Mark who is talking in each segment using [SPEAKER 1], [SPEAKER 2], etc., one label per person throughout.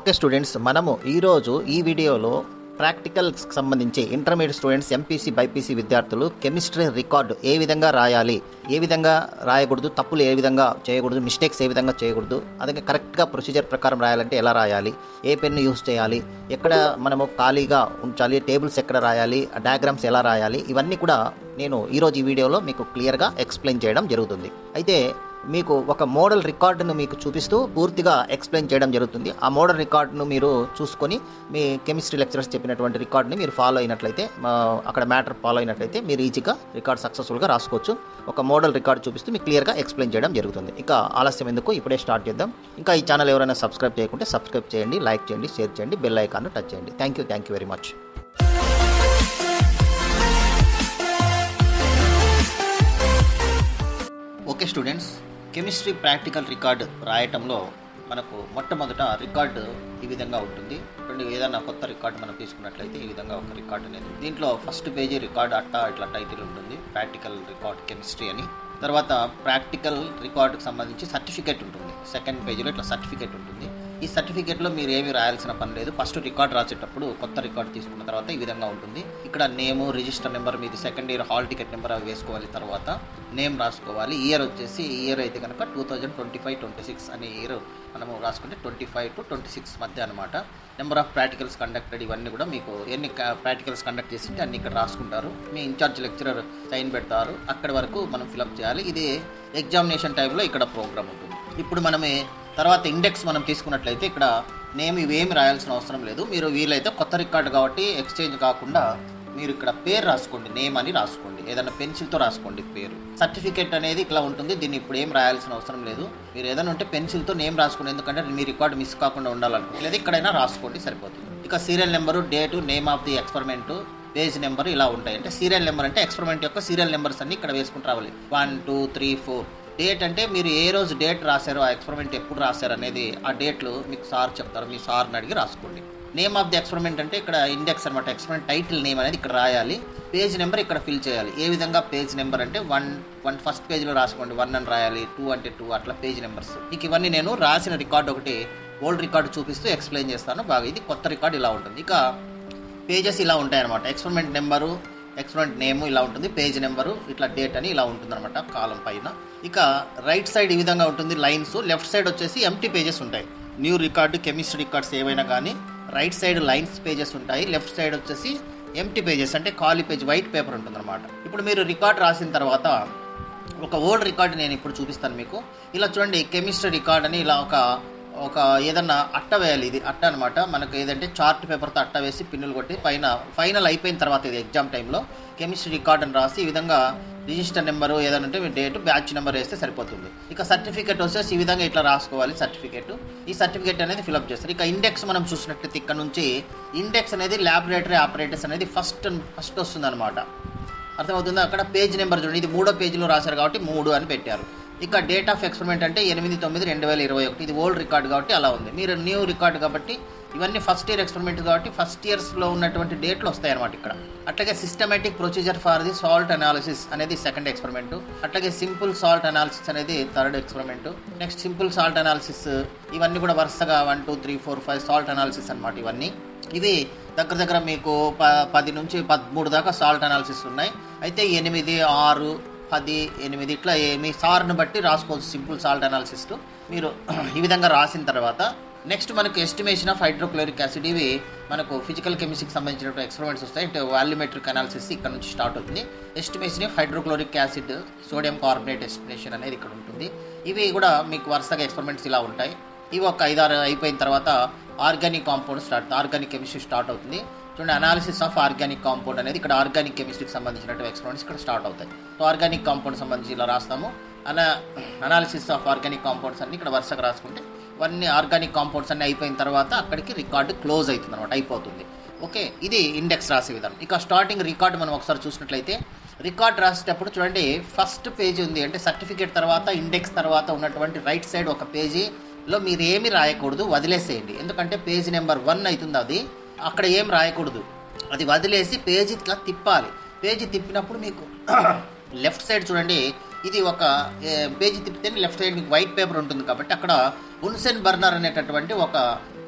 [SPEAKER 1] Okay students, మనము ఈరోజు ఈ వీడియోలో ప్రాక్టికల్స్కి సంబంధించి ఇంటర్మీడియట్ స్టూడెంట్స్, ఎంపీసీ బైపీసీ విద్యార్థులు కెమిస్ట్రీ రికార్డు ఏ విధంగా రాయాలి, ఏ విధంగా రాయకూడదు, తప్పులు ఏ విధంగా చేయకూడదు, మిస్టేక్స్ ఏ విధంగా చేయకూడదు, అదే కరెక్ట్గా ప్రొసీజర్ ప్రకారం రాయాలంటే ఎలా రాయాలి, ఏ పెన్ను యూజ్ చేయాలి, ఎక్కడ మనము ఖాళీగా ఉంచాలి, టేబుల్స్ ఎక్కడ రాయాలి, డయాగ్రామ్స్ ఎలా రాయాలి, ఇవన్నీ కూడా నేను ఈరోజు ఈ వీడియోలో మీకు క్లియర్గా ఎక్స్ప్లెయిన్ చేయడం జరుగుతుంది. అయితే మీకు ఒక మోడల్ రికార్డును మీకు చూపిస్తూ పూర్తిగా ఎక్స్ప్లెయిన్ చేయడం జరుగుతుంది. ఆ మోడల్ రికార్డును మీరు చూసుకొని మీ కెమిస్ట్రీ లెక్చరర్స్ చెప్పినటువంటి రికార్డుని మీరు ఫాలో అయినట్లయితే, అక్కడ మ్యాటర్ ఫాలో అయినట్లయితే మీరు ఈజీగా రికార్డ్ సక్సెస్ఫుల్గా రాసుకోవచ్చు. ఒక మోడల్ రికార్డు చూపిస్తూ మీకు క్లియర్గా ఎక్స్ప్లెయిన్ చేయడం జరుగుతుంది. ఇక ఆలస్యం ఎందుకు, ఇప్పుడే స్టార్ట్ చేద్దాం. ఇంకా ఈ ఛానల్ ఎవరైనా సబ్స్క్రైబ్ చేయకుంటే సబ్స్క్రైబ్ చేయండి, లైక్ చేయండి, షేర్ చేయండి, బెల్ ఐకాన్ను టచ్ చేయండి. Thank you very much. Okay students, chemistry practical record రాయటంలో మనకు మొట్టమొదట రికార్డు ఈ విధంగా ఉంటుంది. ఇప్పుడు ఏదైనా కొత్త రికార్డు మనం తీసుకున్నట్లయితే ఈ విధంగా ఒక రికార్డు అనేది, దీంట్లో ఫస్ట్ పేజీ రికార్డు ఇట్లా టైటిల్ ఉంటుంది, ప్రాక్టికల్ రికార్డ్ కెమిస్ట్రీ అని. తర్వాత ప్రాక్టికల్ రికార్డుకి సంబంధించి సర్టిఫికేట్ ఉంటుంది. సెకండ్ పేజీలో ఇట్లా సర్టిఫికేట్ ఉంటుంది. ఈ సర్టిఫికేట్లో మీరు ఏమి రాయాల్సిన పని లేదు. ఫస్ట్ రికార్డ్ రాసేటప్పుడు కొత్త రికార్డు తీసుకున్న తర్వాత ఈ విధంగా ఉంటుంది. ఇక్కడ నేము, రిజిస్టర్ నెంబర్, మీది second year hall ticket number అవి వేసుకోవాలి. తర్వాత నేమ్ రాసుకోవాలి. ఇయర్ వచ్చేసి, ఇయర్ అయితే కనుక 2025-26 అనే ఇయర్ మనము రాసుకుంటే 25 to 26 మధ్య అనమాట. నెంబర్ ఆఫ్ ప్రాక్టికల్స్ కండక్టెడ్, ఇవన్నీ కూడా మీకు ఎన్ని ప్రాక్టికల్స్ కండక్ట్ చేసింటే అన్ని ఇక్కడ రాసుకుంటారు. మీ ఇన్ఛార్జ్ లెక్చరర్ సైన్ పెడతారు. అక్కడి వరకు మనం ఫిలప్ చేయాలి. ఇది ఎగ్జామినేషన్ టైంలో ఇక్కడ ప్రోగ్రామ్ ఉంటుంది. ఇప్పుడు మనమే తర్వాత ఇండెక్స్ మనం తీసుకున్నట్లయితే ఇక్కడ నేమ్ ఇవేమి రాయాల్సిన అవసరం లేదు. మీరు వీలైతే కొత్త రికార్డు కాబట్టి ఎక్స్చేంజ్ కాకుండా మీరు ఇక్కడ పేరు రాసుకోండి, నేమ్ అని రాసుకోండి, ఏదైనా పెన్సిల్తో రాసుకోండి పేరు. సర్టిఫికేట్ అనేది ఇట్లా ఉంటుంది. దీన్ని ఇప్పుడు ఏం రాయాల్సిన అవసరం లేదు. మీరు ఏదైనా ఉంటే పెన్సిల్తో నేమ్ రాసుకోండి, ఎందుకంటే మీ రికార్డు మిస్ కాకుండా ఉండాలనుకుంటే, లేదా ఇక్కడైనా రాసుకోండి, సరిపోతుంది. ఇక serial number, date, name of the experiment, page number ఇలా ఉంటాయి. అంటే సీరియల్ నెంబర్ అంటే ఎక్స్పెరిమెంట్ యొక్క సీరియల్ నెంబర్స్ అన్ని ఇక్కడ వేసుకుంటూ రావాలి. 1, 2, 3, 4. డేట్ అంటే మీరు ఏ రోజు డేట్ రాశారో, ఆ ఎక్స్పెరిమెంట్ ఎప్పుడు రాశారు అనేది ఆ డేట్లు మీకు సార్ చెప్తారు, మీ సార్ని అడిగి రాసుకోండి. నేమ్ ఆఫ్ ది ఎక్స్పెరిమెంట్ అంటే ఇక్కడ ఇండెక్స్ అనమాట. ఎక్స్పెరిమెంట్ టైటిల్ నేమ్ అనేది ఇక్కడ రాయాలి. పేజ్ నెంబర్ ఇక్కడ ఫిల్ చేయాలి. ఏ విధంగా పేజ్ నెంబర్ అంటే 1 ఫస్ట్ పేజ్లో రాసుకోండి, 1 అని రాయాలి, 2 అంటే 2, అట్లా పేజ్ నెంబర్స్. ఇక ఇవన్నీ నేను రాసిన రికార్డు ఒకటి ఓల్డ్ రికార్డు చూపిస్తూ ఎక్స్ప్లెయిన్ చేస్తాను బాగా. ఇది కొత్త రికార్డు ఇలా ఉంటుంది. ఇక పేజెస్ ఇలా ఉంటాయి అనమాట. ఎక్స్పెరిమెంట్ నెంబరు, ఎక్స్పెరిమెంట్ నేము ఇలా ఉంటుంది, పేజ్ నెంబరు, ఇట్లా డేట్ అని ఇలా ఉంటుంది అనమాట కాలం పైన. ఇక రైట్ సైడ్ ఈ విధంగా ఉంటుంది లైన్స్, లెఫ్ట్ సైడ్ వచ్చేసి ఎంప్టీ పేజెస్ ఉంటాయి. న్యూ రికార్డు, కెమిస్ట్రీ రికార్డ్స్ ఏవైనా కానీ రైట్ సైడ్ లైన్స్ పేజెస్ ఉంటాయి, లెఫ్ట్ సైడ్ వచ్చేసి ఎంప్టీ పేజెస్ అంటే ఖాళీ పేజ్, వైట్ పేపర్ ఉంటుంది అనమాట. ఇప్పుడు మీరు రికార్డ్ రాసిన తర్వాత ఒక ఓల్డ్ రికార్డు నేను ఇప్పుడు చూపిస్తాను మీకు. ఇలా చూడండి, కెమిస్ట్రీ రికార్డ్ అని ఇలా ఒక ఏదన్నా అట్ట వేయాలి. ఇది అట్ట అనమాట. మనకు ఏదంటే చార్ట్ పేపర్తో అట్ట వేసి పిన్నులు కొట్టి పైన ఫైనల్ అయిపోయిన తర్వాత, ఇది ఎగ్జామ్ టైంలో కెమిస్ట్రీ రికార్డ్ అని రాసి ఈ విధంగా రిజిస్టర్ నెంబరు ఏదైనా ఉంటే మీ డేటు, బ్యాచ్ నెంబర్ వేస్తే సరిపోతుంది. ఇక సర్టిఫికేట్ వచ్చేసి ఈ విధంగా ఇట్లా రాసుకోవాలి సర్టిఫికేట్. ఈ సర్టిఫికేట్ అనేది ఫిలప్ చేస్తారు. ఇక ఇండెక్స్ మనం చూసినట్లయితే ఇక్కడ నుంచి ఇండెక్స్ అనేది ల్యాబొరేటరీ ఆపరేటర్స్ అనేది ఫస్ట్ వస్తుంది అనమాట. అర్థమవుతుందా? అక్కడ పేజ్ నెంబర్ చూడండి, ఇది 3వ పేజీలో రాశారు కాబట్టి 3 అని పెట్టారు. ఇక డేట్ ఆఫ్ ఎక్స్పెరిమెంట్ అంటే 8/9/2021. ఇది ఓల్డ్ రికార్డు కాబట్టి అలా ఉంది. మీరు న్యూ రికార్డు కాబట్టి ఇవన్నీ ఫస్ట్ ఇయర్ ఎక్స్పెరిమెంట్ కాబట్టి ఫస్ట్ ఇయర్స్లో ఉన్నటువంటి డేట్లు వస్తాయి అనమాట ఇక్కడ. అట్లాగే systematic procedure for the salt analysis అనేది సెకండ్ ఎక్స్పెరిమెంట్. అట్లాగే సింపుల్ సాల్ట్ అనాలిసిస్ అనేది third experiment. Next simple salt analysis, ఇవన్నీ కూడా వరుసగా 1, 2, 3, 4, 5 సాల్ట్ అనాలిసిస్ అనమాట. ఇవి దగ్గర మీకు 10 నుంచి 13 దాకా సాల్ట్ అనాలిసిస్ ఉన్నాయి. అయితే 8, 6, 10, 8 ఇట్లా మీ సార్ని బట్టి రాసుకోవచ్చు సింపుల్ సాల్ట్ అనాలిసిస్. మీరు ఈ విధంగా రాసిన తర్వాత నెక్స్ట్ మనకు ఎస్టిమేషన్ ఆఫ్ హైడ్రోక్లోరిక్ యాసిడ్, ఇవి మనకు ఫిజికల్ కెమిస్ట్రీకి సంబంధించిన ఎక్స్పెరిమెంట్స్ వస్తాయి. అంటే వాల్యూమెట్రిక్ అనాలిసిస్ ఇక్కడ నుంచి స్టార్ట్ అవుతుంది. Estimation of hydrochloric acid, sodium carbonate estimation అనేది ఇక్కడ ఉంటుంది. ఇవి కూడా మీకు వరుసగా ఎక్స్పెరిమెంట్స్ ఇలా ఉంటాయి. ఇవి ఒక 5-6 అయిపోయిన తర్వాత organic compound organic chemistry start అవుతుంది. చూడండి, అనాలిసిస్ ఆఫ్ ఆర్గానిక్ కాంపౌండ్ అనేది ఇక్కడ ఆర్గానిక్ కెమిస్ట్రీకి సంబంధించినటువంటి ఎక్స్పెరిమెంట్స్ ఇక్కడ స్టార్ట్ అవుతాయి. సో ఆర్గానిక్ కాంపౌండ్ సంబంధించి ఇలా రాస్తాము. అనాలిసిస్ ఆఫ్ ఆర్గానిక్ కాంపౌండ్స్ అన్ని ఇక్కడ వరుసగా రాసుకుంటే ఇవన్నీ ఆర్గానిక్ కాంపౌండ్స్ అన్ని అయిపోయిన తర్వాత అక్కడికి రికార్డు క్లోజ్ అవుతుంది అనమాట, అయిపోతుంది. ఓకే, ఇది ఇండెక్స్ రాసే విధానం. ఇక స్టార్టింగ్ రికార్డు మనం ఒకసారి చూసినట్లయితే, రికార్డ్ రాసేటప్పుడు చూడండి, ఫస్ట్ పేజీ ఉంది అంటే సర్టిఫికేట్ తర్వాత ఇండెక్స్ తర్వాత ఉన్నటువంటి రైట్ సైడ్ ఒక పేజీలో మీరు ఏమి రాయకూడదు, వదిలేసేయండి. ఎందుకంటే పేజీ నెంబర్ 1 అవుతుంది, అది అక్కడ ఏం రాయకూడదు, అది వదిలేసి పేజీ ఇట్లా తిప్పాలి. పేజీ తిప్పినప్పుడు మీకు లెఫ్ట్ సైడ్ చూడండి, ఇది ఒక పేజీ తిప్పితే లెఫ్ట్ సైడ్ మీకు వైట్ పేపర్ ఉంటుంది కాబట్టి అక్కడ బున్సెన్ బర్నర్ అనేటటువంటి ఒక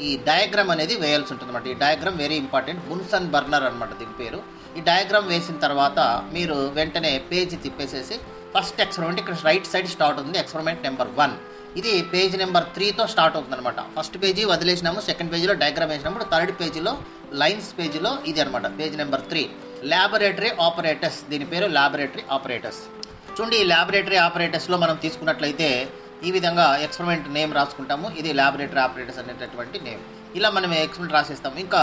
[SPEAKER 1] ఈ డయాగ్రామ్ అనేది వేయాల్సి ఉంటుంది అనమాట. ఈ డయాగ్రామ్ వెరీ ఇంపార్టెంట్. బున్సన్ బర్నర్ అనమాట దీని పేరు. ఈ డయాగ్రామ్ వేసిన తర్వాత మీరు వెంటనే పేజ్ తిప్పేసేసి ఫస్ట్ ఎక్స్పెరిమెంట్ ఇక్కడ రైట్ సైడ్ స్టార్ట్ అవుతుంది. ఎక్స్పెరిమెంట్ నెంబర్ 1 ఇది పేజ్ నెంబర్ 3తో స్టార్ట్ అవుతుంది అనమాట. ఫస్ట్ పేజీ వదిలేసినాము, సెకండ్ పేజీలో డయాగ్రామ్ వేసినప్పుడు థర్డ్ పేజీలో లైన్స్ పేజీలో ఇది అనమాట పేజ్ నెంబర్ 3 ల్యాబొరేటరీ ఆపరేటర్స్. దీని పేరు ల్యాబొరేటరీ ఆపరేటర్స్. చూడండి, ఈ ల్యాబొరేటరీ ఆపరేటర్స్లో మనం తీసుకున్నట్లయితే ఈ విధంగా ఎక్స్పెరిమెంట్ నేమ్ రాసుకుంటాము. ఇది ల్యాబొరేటరీ ఆపరేటర్స్ అనేటటువంటి నేమ్. ఇలా మనం ఎక్స్పెరిమెంట్ రాసేస్తాము. ఇంకా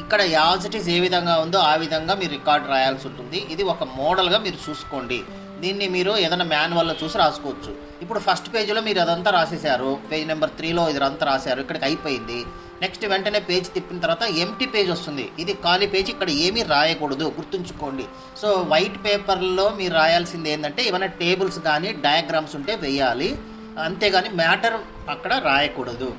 [SPEAKER 1] ఇక్కడ యాజ్ ఇట్ ఈస్ ఏ విధంగా ఉందో ఆ విధంగా మీరు రికార్డ్ రాయాల్సి ఉంటుంది. ఇది ఒక మోడల్గా మీరు చూసుకోండి. దీన్ని మీరు ఏదైనా మాన్యువల్లో చూసి రాసుకోవచ్చు. ఇప్పుడు ఫస్ట్ పేజీలో మీరు అదంతా రాసేసారు, పేజ్ నెంబర్ 3లో ఇదంతా రాశారు, ఇక్కడికి అయిపోయింది. నెక్స్ట్ వెంటనే పేజ్ తిప్పిన తర్వాత ఎంటీ పేజ్ వస్తుంది. ఇది ఖాళీ పేజ్, ఇక్కడ ఏమీ రాయకూడదు, గుర్తుంచుకోండి. సో వైట్ పేపర్లో మీరు రాయాల్సింది ఏంటంటే ఏమైనా టేబుల్స్ కానీ డయాగ్రామ్స్ ఉంటే వేయాలి, అంతేగాని మ్యాటర్ అక్కడ రాయకూడదు.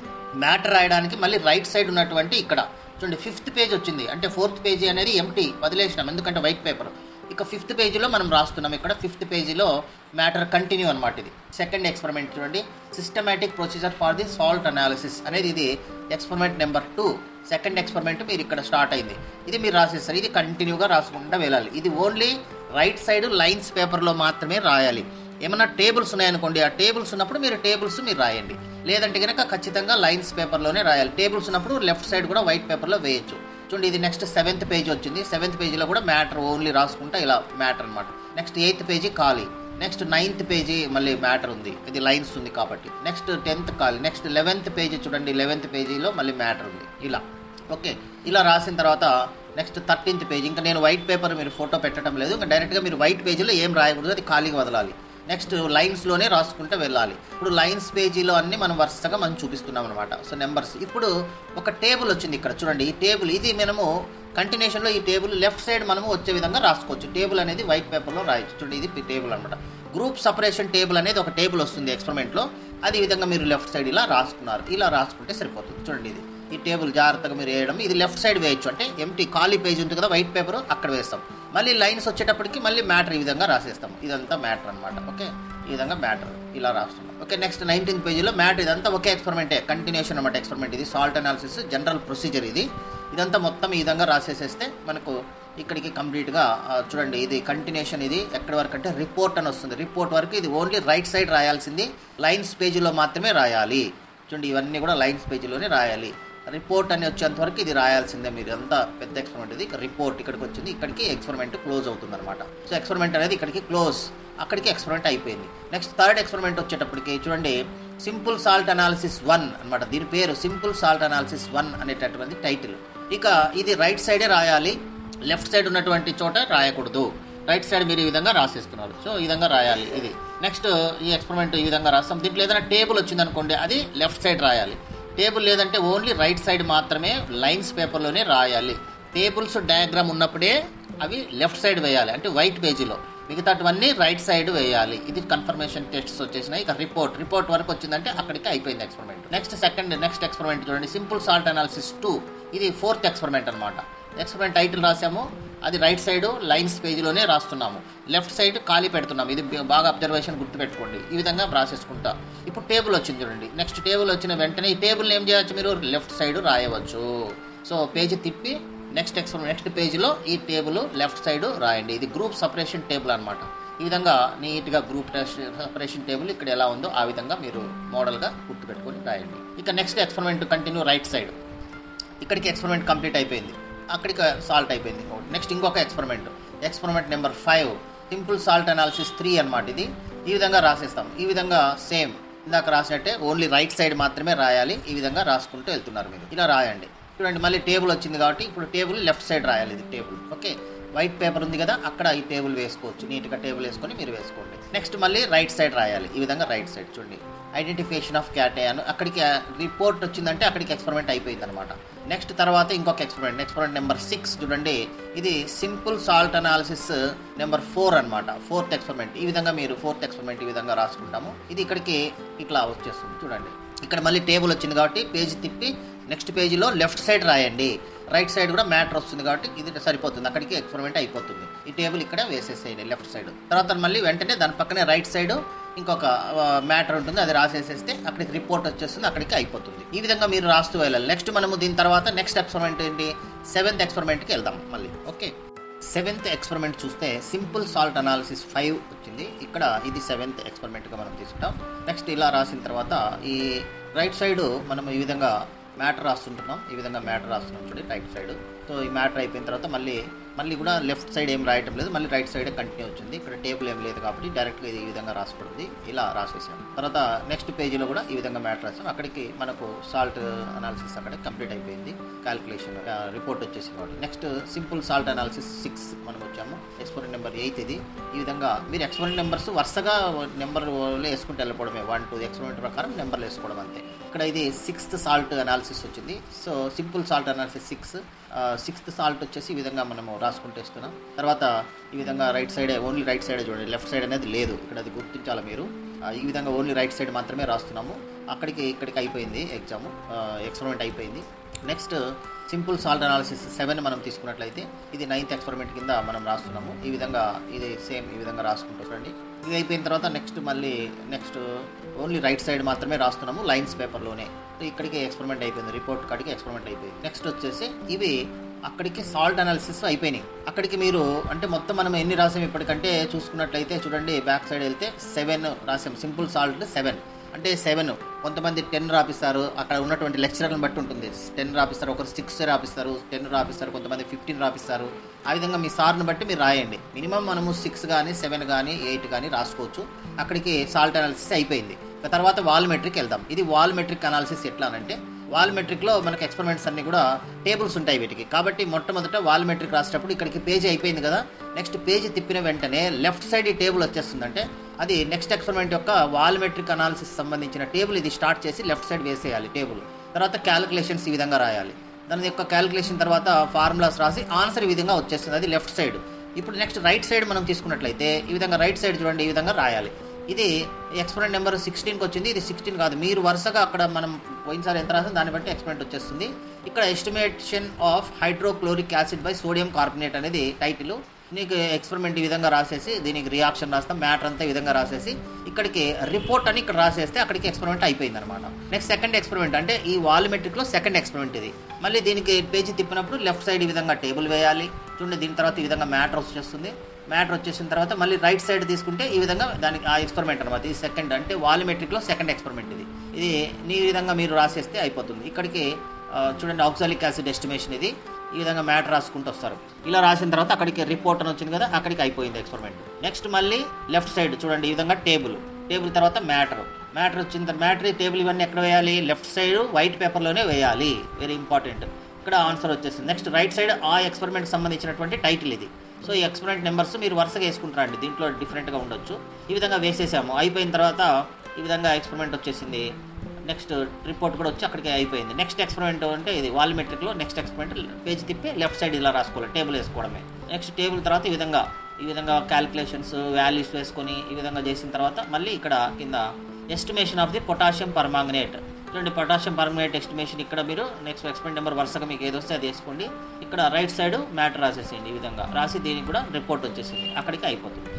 [SPEAKER 1] మ్యాటర్ రాయడానికి మళ్ళీ రైట్ సైడ్ ఉన్నటువంటి ఇక్కడ చూడండి 5th పేజ్ వచ్చింది, అంటే 4th పేజీ అనేది ఎంటీ వదిలేసినాం ఎందుకంటే వైట్ పేపర్. ఇక 5th పేజీలో మనం రాస్తున్నాం. ఇక్కడ 5th పేజీలో మ్యాటర్ కంటిన్యూ అనమాట. ఇది సెకండ్ ఎక్స్పెరిమెంట్ చూడండి, systematic procedure for the salt analysis అనేది ఇది ఎక్స్పెరిమెంట్ నెంబర్ 2 సెకండ్ ఎక్స్పెరిమెంట్ మీరు ఇక్కడ స్టార్ట్ అయింది. ఇది మీరు రాసేస్తారు. ఇది కంటిన్యూగా రాసుకుంటూ వెళ్ళాలి. ఇది ఓన్లీ రైట్ సైడ్ లైన్స్ పేపర్లో మాత్రమే రాయాలి. ఏమైనా టేబుల్స్ ఉన్నాయనుకోండి, ఆ టేబుల్స్ ఉన్నప్పుడు మీరు రాయండి. లేదంటే కనుక ఖచ్చితంగా లైన్స్ పేపర్లోనే రాయాలి. టేబుల్స్ ఉన్నప్పుడు లెఫ్ట్ సైడ్ కూడా వైట్ పేపర్లో వేయచ్చు. చూడండి, ఇది నెక్స్ట్ 7th పేజ్ వచ్చింది. 7th పేజీలో కూడా మ్యాటర్ ఓన్లీ రాసుకుంటా ఇలా మ్యాటర్ అనమాట. నెక్స్ట్ 8th పేజీ ఖాళీ. నెక్స్ట్ 9th పేజీ మళ్ళీ మ్యాటర్ ఉంది, ఇది లైన్స్ ఉంది కాబట్టి. నెక్స్ట్ 10th ఖాళీ. నెక్స్ట్ 11th పేజీ చూడండి, 11th పేజీలో మళ్ళీ మ్యాటర్ ఉంది ఇలా. ఓకే, ఇలా రాసిన తర్వాత నెక్స్ట్ 13th పేజీ. ఇంకా నేను వైట్ పేపర్ మీరు ఫోటో పెట్టడం లేదు, ఇంకా డైరెక్ట్గా మీరు వైట్ పేజీలో ఏం రాయకూడదు, అది ఖాళీగా వదలాలి. నెక్స్ట్ లైన్స్లోనే రాసుకుంటూ వెళ్ళాలి. ఇప్పుడు లైన్స్ పేజీలో అన్ని మనం వరుసగా మనం చూపిస్తున్నాం అనమాట. So numbers. ఇప్పుడు ఒక టేబుల్ వచ్చింది ఇక్కడ చూడండి. ఈ టేబుల్ ఇది మనము కంటిన్యూషన్లో ఈ టేబుల్ లెఫ్ట్ సైడ్ మనము వచ్చే విధంగా రాసుకోవచ్చు. టేబుల్ అనేది వైట్ పేపర్లో రాయొచ్చు. చూడండి, ఇది టేబుల్ అనమాట. గ్రూప్ సపరేషన్ టేబుల్ అనేది ఒక టేబుల్ వస్తుంది ఎక్స్పెరిమెంట్లో. అది ఈ విధంగా మీరు లెఫ్ట్ సైడ్ ఇలా రాసుకున్నారు. ఇలా రాసుకుంటే సరిపోతుంది. చూడండి, ఇది ఈ టేబుల్ జాగ్రత్తగా మీరు వేయడం. ఇది లెఫ్ట్ సైడ్ వేయచ్చు, అంటే ఎంటీ ఖాళీ పేజ్ ఉంటుంది కదా వైట్ పేపర్, అక్కడ వేస్తాం. మళ్ళీ లైన్స్ వచ్చేటప్పటికి మళ్ళీ మ్యాటర్ ఈ విధంగా రాసేస్తాం. ఇదంతా మ్యాటర్ అనమాట. ఓకే, ఈ విధంగా మ్యాటర్ ఇలా రాస్తున్నాం. ఓకే, నెక్స్ట్ 19th పేజీలో మ్యాటర్. ఇదంతా ఒకే ఎక్స్పెరిమెంటే, కంటిన్యూషన్ అనమాట ఎక్స్పెరిమెంట్. ఇది సాల్ట్ అనాలిసిస్ జనరల్ ప్రొసీజర్. ఇదంతా మొత్తం ఈ విధంగా రాసేసేస్తే మనకు ఇక్కడికి కంప్లీట్గా చూడండి. ఇది కంటిన్యూషన్. ఇది ఎక్కడి వరకు అంటే రిపోర్ట్ అని వస్తుంది. రిపోర్ట్ వరకు ఇది ఓన్లీ రైట్ సైడ్ రాయాల్సింది, లైన్స్ పేజీలో మాత్రమే రాయాలి. చూడండి, ఇవన్నీ కూడా లైన్స్ పేజీలోనే రాయాలి. రిపోర్ట్ అని వచ్చేంత వరకు ఇది రాయాల్సిందే. మీరు అంతా పెద్ద ఎక్స్పెరిమెంట్. ఇది రిపోర్ట్ ఇక్కడికి వచ్చింది, ఇక్కడికి ఎక్స్పెరిమెంట్ క్లోజ్ అవుతుంది అనమాట. సో ఎక్స్పెరిమెంట్ అనేది ఇక్కడికి క్లోజ్, అక్కడికి ఎక్స్పెరిమెంట్ అయిపోయింది. నెక్స్ట్ థర్డ్ ఎక్స్పెరిమెంట్ వచ్చేటప్పటికి చూడండి, సింపుల్ సాల్ట్ అనాలిసిస్ 1 అనమాట. దీని పేరు సింపుల్ సాల్ట్ అనాలిసిస్ 1 అనేటటువంటి టైటిల్. ఇక ఇది రైట్ సైడే రాయాలి, లెఫ్ట్ సైడ్ ఉన్నటువంటి చోట రాయకూడదు. రైట్ సైడ్ మీరు ఈ విధంగా రాసేస్తున్నారు. సో ఈ విధంగా రాయాలి. ఇది నెక్స్ట్ ఈ ఎక్స్పెరిమెంట్ ఈ విధంగా రాస్తాం. దీంట్లో ఏదైనా టేబుల్ వచ్చిందనుకోండి, అది లెఫ్ట్ సైడ్ రాయాలి. టేబుల్ లేదంటే ఓన్లీ రైట్ సైడ్ మాత్రమే లైన్స్ పేపర్లోనే రాయాలి. టేబుల్స్ డయాగ్రామ్ ఉన్నప్పుడే అవి లెఫ్ట్ సైడ్ వేయాలి, అంటే వైట్ పేజీలో. మిగతావన్నీ రైట్ సైడ్ వేయాలి. ఇది కన్ఫర్మేషన్ టెస్ట్స్ వచ్చేసినాయి. ఇక రిపోర్ట్ వరకు వచ్చిందంటే అక్కడికి అయిపోయింది ఎక్స్పెరిమెంట్. నెక్స్ట్ ఎక్స్పెరిమెంట్ చూడండి, సింపుల్ సాల్ట్ అనాలిసిస్ 2. ఇది 4th ఎక్స్పెరిమెంట్ అనమాట. ఎక్స్పెరిమెంట్ టైటిల్ రాసాము, అది రైట్ సైడ్ లైన్స్ పేజీలోనే రాస్తున్నాము. లెఫ్ట్ సైడ్ ఖాళీ పెడుతున్నాము. ఇది బాగా అబ్జర్వేషన్ గుర్తుపెట్టుకోండి. ఈ విధంగా రాసేసుకుంటా. ఇప్పుడు టేబుల్ వచ్చింది చూడండి. నెక్స్ట్ టేబుల్ వచ్చిన వెంటనే ఈ టేబుల్ని ఏం చేయవచ్చు, మీరు లెఫ్ట్ సైడ్ రాయవచ్చు. సో పేజీ తిప్పి నెక్స్ట్ పేజీలో ఈ టేబుల్ లెఫ్ట్ సైడ్ రాయండి. ఇది గ్రూప్ సపరేషన్ టేబుల్ అనమాట. ఈ విధంగా నీట్గా గ్రూప్ సపరేషన్ టేబుల్ ఇక్కడ ఎలా ఉందో ఆ విధంగా మీరు మోడల్గా గుర్తుపెట్టుకొని రాయండి. ఇక next experiment continue right side. ఇక్కడికి ఎక్స్పెరిమెంట్ కంప్లీట్ అయిపోయింది, అక్కడికి సాల్ట్ అయిపోయింది. నెక్స్ట్ ఇంకొక experiment number 5 simple salt analysis 3 అనమాట. ఇది ఈ విధంగా రాసేస్తాం. ఈ విధంగా సేమ్ ఇందాక రాసినట్టే ఓన్లీ రైట్ సైడ్ మాత్రమే రాయాలి. ఈ విధంగా రాసుకుంటూ వెళ్తున్నారు మీరు. ఇలా రాయండి. చూడండి, మళ్ళీ టేబుల్ వచ్చింది కాబట్టి ఇప్పుడు టేబుల్ లెఫ్ట్ సైడ్ రాయాలి. ఇది టేబుల్. ఓకే, వైట్ పేపర్ ఉంది కదా, అక్కడ ఈ టేబుల్ వేసుకోవచ్చు. నీట్గా టేబుల్ వేసుకొని మీరు వేసుకోండి. నెక్స్ట్ మళ్ళీ రైట్ సైడ్ రాయాలి. ఈ విధంగా రైట్ సైడ్ చూడండి, ఐడెంటిఫికేషన్ ఆఫ్ క్యాటయాన్. అక్కడికి రిపోర్ట్ వచ్చిందంటే అక్కడికి ఎక్స్పెరిమెంట్ అయిపోయింది అనమాట. నెక్స్ట్ తర్వాత ఇంకొక ఎక్స్పెరిమెంట్ నెంబర్ 6 చూడండి. ఇది సింపుల్ సాల్ట్ అనాలిసిస్ నెంబర్ 4 అనమాట. 4th experiment. ఈ విధంగా మీరు 4th ఎక్స్పెరిమెంట్ ఈ విధంగా రాసుకుంటాము. ఇది ఇక్కడికి ఇట్లా వచ్చేస్తుంది చూడండి. ఇక్కడ మళ్ళీ టేబుల్ వచ్చింది కాబట్టి పేజీ తిప్పి నెక్స్ట్ పేజీలో లెఫ్ట్ సైడ్ రాయండి. రైట్ సైడ్ కూడా మ్యాటర్ వస్తుంది కాబట్టి ఇది సరిపోతుంది, అక్కడికి ఎక్స్పెరిమెంట్ అయిపోతుంది. ఈ టేబుల్ ఇక్కడ వేసేసేయండి లెఫ్ట్ సైడ్. తర్వాత మళ్ళీ వెంటనే దాని పక్కనే రైట్ సైడ్ ఇంకొక మ్యాటర్ ఉంటుంది, అది రాసేసేస్తే అక్కడికి రిపోర్ట్ వచ్చేస్తుంది, అక్కడికి అయిపోతుంది. ఈ విధంగా మీరు రాస్తూ వెళ్ళాలి. నెక్స్ట్ మనము దీని తర్వాత నెక్స్ట్ ఎక్స్పెరిమెంట్ ఏంటి, 7th ఎక్స్పెరిమెంట్కి వెళ్దాం మళ్ళీ. ఓకే, 7th ఎక్స్పెరిమెంట్ చూస్తే సింపుల్ సాల్ట్ అనాలిసిస్ 5 వచ్చింది. ఇక్కడ ఇది 7th ఎక్స్పెరిమెంట్గా మనం తీసుకుంటాం. నెక్స్ట్ ఇలా రాసిన తర్వాత ఈ రైట్ సైడ్ మనం ఈ విధంగా మ్యాటర్ రాస్తుంటున్నాం. ఈ విధంగా మ్యాటర్ రాస్తున్నాం చూడండి రైట్ సైడ్. సో ఈ మ్యాటర్ అయిపోయిన తర్వాత మళ్ళీ కూడా లెఫ్ట్ సైడ్ ఏం రాయటం లేదు, మళ్ళీ రైట్ సైడే కంటిన్యూ వచ్చింది. ఇక్కడ టేబుల్ ఏం లేదు కాబట్టి డైరెక్ట్గా ఇది ఈ విధంగా రాసుకుంటుంది. ఇలా రాసేసాం. తర్వాత నెక్స్ట్ పేజీలో కూడా ఈ విధంగా మ్యాటర్ రాసాం. అక్కడికి మనకు సాల్ట్ అనాలిసిస్ అక్కడ కంప్లీట్ అయిపోయింది, క్యాలిక్యులేషన్ రిపోర్ట్ వచ్చేసింది కాబట్టి. నెక్స్ట్ సింపుల్ సాల్ట్ అనాలిసిస్ 6 మనం వచ్చాము. ఎక్స్పెరిమెంట్ నెంబర్ 8 ఇది. ఈ విధంగా మీరు ఎక్స్పెరిమెంట్ నెంబర్స్ వరుసగా నెంబర్లో వేసుకుంటూ వెళ్ళిపోవడమే, 1 2 ఎక్స్పెరిమెంట్ ప్రకారం నెంబర్లు వేసుకోవడం అంతే. ఇక్కడ ఇది 6th సాల్ట్ అనాలిసిస్ వచ్చింది. So simple salt analysis 6th salt వచ్చేసి ఈ విధంగా మనము రాసుకుంటూ ఇస్తున్నాం. తర్వాత ఈ విధంగా రైట్ సైడే, ఓన్లీ రైట్ సైడే చూడండి, లెఫ్ట్ సైడ్ అనేది లేదు ఇక్కడ, అది గుర్తించాలి మీరు. ఈ విధంగా ఓన్లీ రైట్ సైడ్ మాత్రమే రాస్తున్నాము. ఇక్కడికి అయిపోయింది ఎక్స్పెరిమెంట్ అయిపోయింది. నెక్స్ట్ సింపుల్ సాల్ట్ అనాలిసిస్ 7 మనం తీసుకున్నట్లయితే ఇది 9th ఎక్స్పెరిమెంట్ కింద మనం రాస్తున్నాము. ఈ విధంగా ఇది సేమ్ ఈ విధంగా రాసుకుంటూ చూడండి. ఇది అయిపోయిన తర్వాత నెక్స్ట్ ఓన్లీ రైట్ సైడ్ మాత్రమే రాస్తున్నాము లైన్స్ పేపర్లోనే. ఇక్కడికి ఎక్స్పెరిమెంట్ అయిపోయింది, రిపోర్ట్ కాడికి ఎక్స్పెరిమెంట్ అయిపోయింది. నెక్స్ట్ వచ్చేసి ఇవి అక్కడికి సాల్ట్ అనాలిసిస్ అయిపోయినాయి. అక్కడికి మీరు అంటే మొత్తం మనం ఎన్ని రాసాం ఇప్పటికంటే చూసుకున్నట్లయితే చూడండి, బ్యాక్ సైడ్ వెళ్తే 7 రాసాం. సింపుల్ సాల్ట్ 7 అంటే 7. కొంతమంది 10 రాపిస్తారు, అక్కడ ఉన్నటువంటి లెక్చరర్ని బట్టి ఉంటుంది. 10 రాపిస్తారు, ఒకరు 6 రాపిస్తారు, 10 రాపిస్తారు, కొంతమంది 15 రాపిస్తారు. ఆ విధంగా మీ సార్ని బట్టి మీరు రాయండి. మినిమం మనము 6 కానీ 7 కానీ 8 కానీ రాసుకోవచ్చు. అక్కడికి సాల్ట్ అనాలిసిస్ అయిపోయింది. తర్వాత వాల్మెట్రిక్ వెళ్దాం. ఇది వాల్మెట్రిక్ అనాలిసిస్ ఎట్లా అంటే, వాల్మెట్రిక్లో మనకి ఎక్స్పెరిమెంట్స్ అన్ని కూడా టేబుల్స్ ఉంటాయి వీటికి. కాబట్టి మొట్టమొదట వాల్మెట్రిక్ రాసేటప్పుడు ఇక్కడికి పేజీ అయిపోయింది కదా, నెక్స్ట్ పేజీ తిప్పిన వెంటనే లెఫ్ట్ సైడ్ ఈ టేబుల్ వచ్చేస్తుంది. అంటే అది నెక్స్ట్ ఎక్స్పెరిమెంట్ యొక్క వాల్మెట్రిక్ అనాలిసిస్ సంబంధించిన టేబుల్. ఇది స్టార్ట్ చేసి లెఫ్ట్ సైడ్ వేసేయాలి టేబుల్. తర్వాత క్యాలిక్యులేషన్స్ ఈ విధంగా రాయాలి. దాని యొక్క క్యాలిక్యులేషన్ తర్వాత ఫార్ములాస్ రాసి ఆన్సర్ ఈ విధంగా వచ్చేస్తుంది, అది లెఫ్ట్ సైడ్. ఇప్పుడు నెక్స్ట్ రైట్ సైడ్ మనం తీసుకున్నట్లయితే ఈ విధంగా రైట్ సైడ్ చూడండి, ఈ విధంగా రాయాలి. ఇది ఎక్స్పెరిమెంట్ నెంబర్ 16కి వచ్చింది. ఇది 16 కాదు, మీరు వరుసగా అక్కడ మనం పోయినసారి ఎంత రాసాం దాన్ని బట్టి ఎక్స్పెరిమెంట్ వచ్చేస్తుంది. ఇక్కడ estimation of hydrochloric acid by sodium carbonate అనేది టైటిల్. నీకు ఎక్స్పెరిమెంట్ ఈ విధంగా రాసేసి దీనికి రియాక్షన్ రాస్తాం, మ్యాటర్ అంతా ఈ విధంగా రాసేసి ఇక్కడికి రిపోర్ట్ అని ఇక్కడ రాసేస్తే అక్కడికి ఎక్స్పెరిమెంట్ అయిపోయింది అనమాట. నెక్స్ట్ సెకండ్ ఎక్స్పెరిమెంట్ అంటే ఈ వాల్మెట్రిక్లో సెకండ్ ఎక్స్పెరిమెంట్ ఇది. మళ్ళీ దీనికి పేజీ తిప్పినప్పుడు లెఫ్ట్ సైడ్ ఈ విధంగా టేబుల్ వేయాలి చూడండి. దీని తర్వాత ఈ విధంగా మ్యాటర్ వచ్చేస్తుంది. మ్యాటర్ వచ్చేసిన తర్వాత మళ్ళీ రైట్ సైడ్ తీసుకుంటే ఈ విధంగా దానికి ఆ ఎక్స్పెరిమెంట్ అనమాట. ఇది సెకండ్ అంటే వాల్మెట్రిక్లో సెకండ్ ఎక్స్పెరిమెంట్ ఇది. ఈ విధంగా మీరు రాసేస్తే అయిపోతుంది. ఇక్కడికి చూడండి ఆక్సాలిక్ యాసిడ్ ఎస్టిమేషన్ ఇది. ఈ విధంగా మ్యాటర్ రాసుకుంటూ వస్తారు. ఇలా రాసిన తర్వాత అక్కడికి రిపోర్ట్ అని వచ్చింది కదా, అక్కడికి అయిపోయింది ఎక్స్పెరిమెంట్. నెక్స్ట్ మళ్ళీ లెఫ్ట్ సైడ్ చూడండి, ఈ విధంగా టేబుల్ తర్వాత మ్యాటర్ వచ్చిన తర్వాత మ్యాటర్ టేబుల్ ఇవన్నీ ఎక్కడ వేయాలి, లెఫ్ట్ సైడ్ వైట్ పేపర్లోనే వేయాలి, వెరీ ఇంపార్టెంట్. ఇక్కడ ఆన్సర్ వచ్చేసింది. నెక్స్ట్ రైట్ సైడ్ ఆ ఎక్స్పెరిమెంట్ సంబంధించినటువంటి టైటిల్ ఇది. సో ఈ ఎక్స్పెరిమెంట్ నెంబర్స్ మీరు వరుసగా వేసుకుంటారండి, దీంట్లో డిఫరెంట్గా ఉండొచ్చు. ఈ విధంగా వేసేసాము. అయిపోయిన తర్వాత ఈ విధంగా ఎక్స్పెరిమెంట్ వచ్చేసింది. నెక్స్ట్ రిపోర్ట్ కూడా వచ్చి అక్కడికి అయిపోయింది. నెక్స్ట్ ఎక్స్పెరిమెంట్ అంటే ఇది వాల్మెట్రిక్లో నెక్స్ట్ ఎక్స్పెరిమెంట్ పేజ్ తిప్పి లెఫ్ట్ సైడ్ ఇలా రాసుకోవాలి, టేబుల్ వేసుకోవడమే. నెక్స్ట్ టేబుల్ తర్వాత ఈ విధంగా క్యాలిక్యులేషన్స్ వాల్యూస్ వేసుకొని ఈ విధంగా చేసిన తర్వాత మళ్ళీ ఇక్కడ కింద estimation of the potassium permanganate చూడండి. పొటాషియం పర్మాంగనేట్ ఎస్టిమేషన్ ఇక్కడ మీరు నెక్స్ట్ ఎక్స్పెరిమెంట్ నెంబర్ వరుసగా మీకు ఏది వస్తే అది వేసుకోండి. ఇక్కడ రైట్ సైడ్ మ్యాటర్ రాసేసేయండి. ఈ విధంగా రాసి దీనికి కూడా రిపోర్ట్ వచ్చేసింది, అక్కడికి అయిపోతుంది.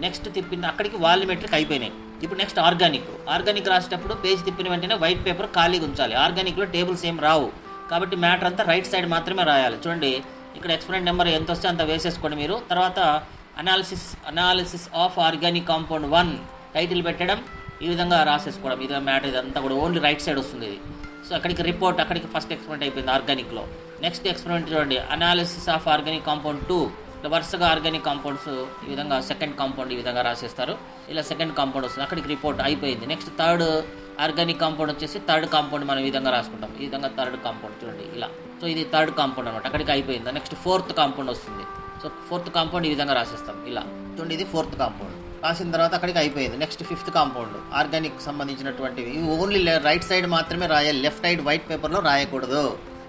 [SPEAKER 1] నెక్స్ట్ తిప్పిన అక్కడికి వాల్మెట్రిక్ అయిపోయినాయి. ఇప్పుడు నెక్స్ట్ ఆర్గానిక్ రాసేటప్పుడు పేజ్ తిప్పిన వెంటనే వైట్ పేపర్ ఖాళీగా ఉంచాలి. ఆర్గానిక్లో టేబుల్స్ ఏం రావు కాబట్టి మ్యాటర్ అంతా రైట్ సైడ్ మాత్రమే రాయాలి. చూడండి ఇక్కడ ఎక్స్పెరిమెంట్ నెంబర్ ఎంత వస్తే అంత వేసేసుకోండి మీరు. తర్వాత analysis of organic compound 1 title పెట్టడం, ఈ విధంగా రాసేసుకోవడం. ఇది మ్యాటర్ ఇదంతా కూడా ఓన్లీ రైట్ సైడ్ వస్తుంది ఇది. సో అక్కడికి రిపోర్ట్, అక్కడికి ఫస్ట్ ఎక్స్పెరిమెంట్ అయిపోయింది ఆర్గానిక్లో. నెక్స్ట్ ఎక్స్పెరిమెంట్ చూడండి అనాలిసిస్ ఆఫ్ ఆర్గానిక్ కాంపౌండ్ 2 వరుసగా ఆర్గానిక్ కాంపౌండ్స్ ఈ విధంగా సెకండ్ కాంపౌండ్ ఈ విధంగా రాసేస్తారు. ఇలా సెకండ్ కాంపౌండ్ వస్తుంది, అక్కడికి రిపోర్ట్ అయిపోయింది. నెక్స్ట్ థర్డ్ ఆర్గానిక్ కాంపౌండ్ వచ్చేసి థర్డ్ కాంపౌండ్ మనం ఈ విధంగా రాసుకుంటాం. ఈ విధంగా థర్డ్ కాంపౌండ్ చూడండి ఇలా. సో ఇది థర్డ్ కాంపౌండ్ అనమాట, అక్కడికి అయిపోయింది. నెక్స్ట్ ఫోర్త్ కాంపౌండ్ వస్తుంది. సో ఫోర్త్ కాంపౌండ్ ఈ విధంగా రాసేస్తాం ఇలా చూడండి. ఇది ఫోర్త్ కాంపౌండ్ రాసిన తర్వాత అక్కడికి అయిపోయింది. నెక్స్ట్ ఫిఫ్త్ కాంపౌండ్ ఆర్గానిక్ సంబంధించినటువంటివి. ఇవి ఓన్లీ రైట్ సైడ్ మాత్రమే రాయాలి, లెఫ్ట్ సైడ్ వైట్ పేపర్లో రాయకూడదు.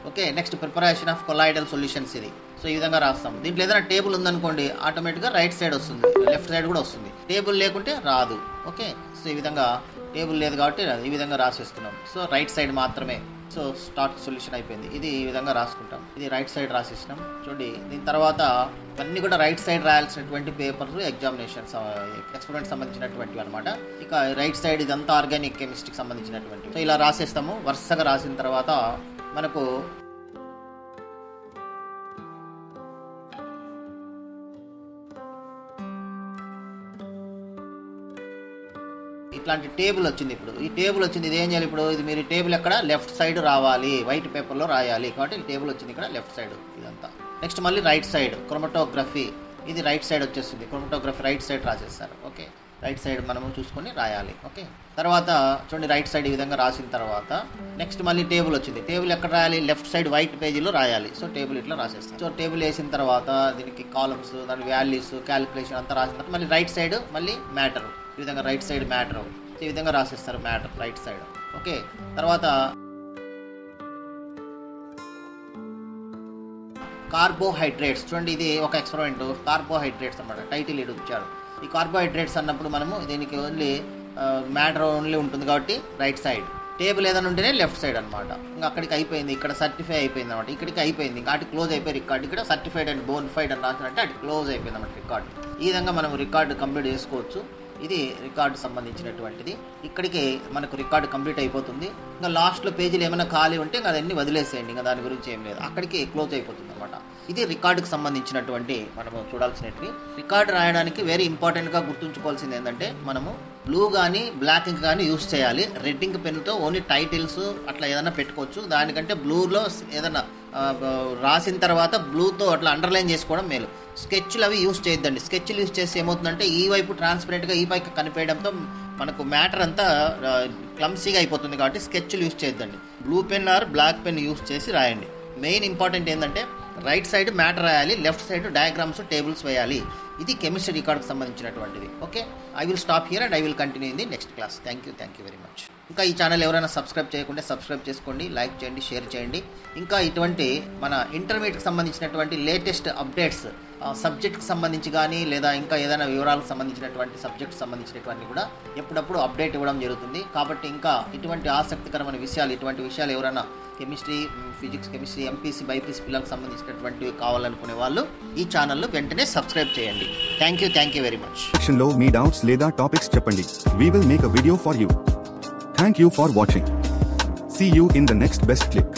[SPEAKER 1] Okay, next preparation of colloidal solutions ఇది. సో ఈ విధంగా రాస్తాం. దీంట్లో ఏదైనా టేబుల్ ఉందనుకోండి ఆటోమేటిక్గా రైట్ సైడ్ వస్తుంది, లెఫ్ట్ సైడ్ కూడా వస్తుంది. టేబుల్ లేకుంటే రాదు. ఓకే, సో ఈ విధంగా టేబుల్ లేదు కాబట్టి ఈ విధంగా రాసేస్తున్నాం. సో రైట్ సైడ్ మాత్రమే. సో సో స్టార్ట్ సొల్యూషన్ అయిపోయింది. ఇది ఈ విధంగా రాసుకుంటాం. ఇది రైట్ సైడ్ రాసేసినాం చూడండి. దీని తర్వాత ఇవన్నీ కూడా రైట్ సైడ్ రాయాల్సినటువంటి పేపర్స్ ఎగ్జామినేషన్ ఎక్స్పెరిమెంట్ సంబంధించినటువంటివి అనమాట. ఇక రైట్ సైడ్ ఇదంతా ఆర్గానిక్ కెమిస్ట్రీకి సంబంధించినటువంటి. సో ఇలా రాసేస్తాము. వరుసగా రాసిన తర్వాత మనకు ఇట్లాంటి టేబుల్ వచ్చింది. ఇప్పుడు ఈ టేబుల్ వచ్చింది, ఇది ఏం చేయాలి ఇప్పుడు? ఇది మీరు టేబుల్ ఎక్కడ లెఫ్ట్ సైడ్ రావాలి, వైట్ పేపర్లో రాయాలి. కాబట్టి టేబుల్ వచ్చింది ఇక్కడ లెఫ్ట్ సైడ్ ఇదంతా. నెక్స్ట్ మళ్ళీ రైట్ సైడ్ క్రోమటోగ్రఫీ, ఇది రైట్ సైడ్ వచ్చేస్తుంది. క్రోమటోగ్రఫీ రైట్ సైడ్ రాసేస్తారు. ఓకే, రైట్ సైడ్ మనము చూసుకొని రాయాలి. ఓకే, తర్వాత చూడండి రైట్ సైడ్ ఈ విధంగా రాసిన తర్వాత నెక్స్ట్ మళ్ళీ టేబుల్ వచ్చింది. టేబుల్ ఎక్కడ రాయాలి? లెఫ్ట్ సైడ్ వైట్ పేజీలో రాయాలి. సో టేబుల్ ఇట్లా రాసేస్తాం. సో టేబుల్ వేసిన తర్వాత దీనికి కాలమ్స్, దాని వాల్యూస్, క్యాలిక్యులేషన్ అంతా రాసిన తర్వాత మళ్ళీ రైట్ సైడ్ మళ్ళీ మ్యాటర్, ఈ విధంగా రైట్ సైడ్ మ్యాటర్ ఈ విధంగా రాసేస్తారు. Matter right side. ఓకే, తర్వాత కార్బోహైడ్రేట్స్ చూడండి. ఇది ఒక ఎక్స్పెరిమెంట్. కార్బోహైడ్రేట్స్ అన్నమాట, టైటిల్ ఇది ఇచ్చాడు. ఈ కార్బోహైడ్రేట్స్ అన్నప్పుడు మనము దీనికి ఓన్లీ మ్యాటర్ ఓన్లీ ఉంటుంది కాబట్టి రైట్ సైడ్. టేబుల్ ఏదైనా ఉంటేనే లెఫ్ట్ సైడ్ అనమాట. ఇంకా అక్కడికి అయిపోయింది. ఇక్కడ సర్టిఫై అయిపోయింది అనమాట. ఇక్కడికి అయిపోయింది. ఇంకా అటు క్లోజ్ అయిపోయి రికార్డ్ ఇక్కడ సర్టిఫైడ్ అండ్ బోన్ఫైడ్ అని రాసినట్టే అటు క్లోజ్ అయిపోయింది అనమాట రికార్డు. ఈ విధంగా మనం రికార్డు కంప్లీట్ చేసుకోవచ్చు. ఇది రికార్డు సంబంధించినటువంటిది. ఇక్కడికి మనకు రికార్డు కంప్లీట్ అయిపోతుంది. ఇంకా లాస్ట్లో పేజీలు ఏమైనా ఖాళీ ఉంటే ఇంకా అదన్నీ వదిలేసేయండి. ఇంకా దాని గురించి ఏం లేదు, అక్కడికి క్లోజ్ అయిపోతుంది అనమాట. ఇది రికార్డుకి సంబంధించినటువంటి మనము చూడాల్సినవి. రికార్డు రాయడానికి వెరీ ఇంపార్టెంట్గా గుర్తుంచుకోవాల్సింది ఏంటంటే మనము బ్లూ కానీ బ్లాక్ ఇంక్ కానీ యూస్ చేయాలి. రెడ్ ఇంక్ పెన్తో ఓన్లీ టైటిల్స్ అట్లా ఏదైనా పెట్టుకోవచ్చు. దానికంటే బ్లూలో ఏదైనా రాసిన తర్వాత బ్లూతో అట్లా అండర్లైన్ చేసుకోవడం మేలు. స్కెచ్లు అవి యూస్ చేయొద్దండి. స్కెచ్లు యూస్ చేస్తే ఏమవుతుందంటే ఈ వైపు ట్రాన్స్పరెంట్గా ఈ పైకి కనిపించడంతో మనకు మ్యాటర్ అంతా క్లమ్సీగా అయిపోతుంది. కాబట్టి స్కెచ్లు యూస్ చేయొద్దండి. Blue pen or black pen use చేసి రాయండి. మెయిన్ ఇంపార్టెంట్ ఏంటంటే రైట్ సైడ్ మ్యాటర్ రాయాలి, లెఫ్ట్ సైడ్ డయాగ్రామ్స్ టేబుల్స్ వేయాలి. ఇది కెమిస్ట్రీ రికార్డుకి సంబంధించినటువంటిది. Okay, I will stop here and I will continue in the next class. Thank you very much. ఇంకా ఈ ఛానల్ ఎవరైనా సబ్స్క్రైబ్ చేయకుంటే సబ్స్క్రైబ్ చేసుకోండి, లైక్ చేయండి, షేర్ చేయండి. ఇంకా ఇటువంటి మన ఇంటర్మీడియట్కి సంబంధించినటువంటి లేటెస్ట్ అప్డేట్స్ సబ్జెక్ట్కి సంబంధించి కానీ లేదా ఇంకా ఏదైనా వివరాలకు సంబంధించినటువంటి సబ్జెక్ట్కి సంబంధించినటువంటి కూడా ఎప్పుడప్పుడు అప్డేట్ ఇవ్వడం జరుగుతుంది. కాబట్టి ఇంకా ఇటువంటి ఆసక్తికరమైన విషయాలు, ఇటువంటి విషయాలు ఎవరైనా chemistry, physics, chemistry, MPC, BiPC పిల్లలకు సంబంధించినటువంటివి కావాలనుకునే వాళ్ళు ఈ ఛానల్లో వెంటనే సబ్స్క్రైబ్ చేయండి. Thank you very much.
[SPEAKER 2] సెక్షన్లో మీ డౌట్స్ లేదా టాపిక్స్ చెప్పండి. We will make a video for you. Thank you for watching. See you in the next best click.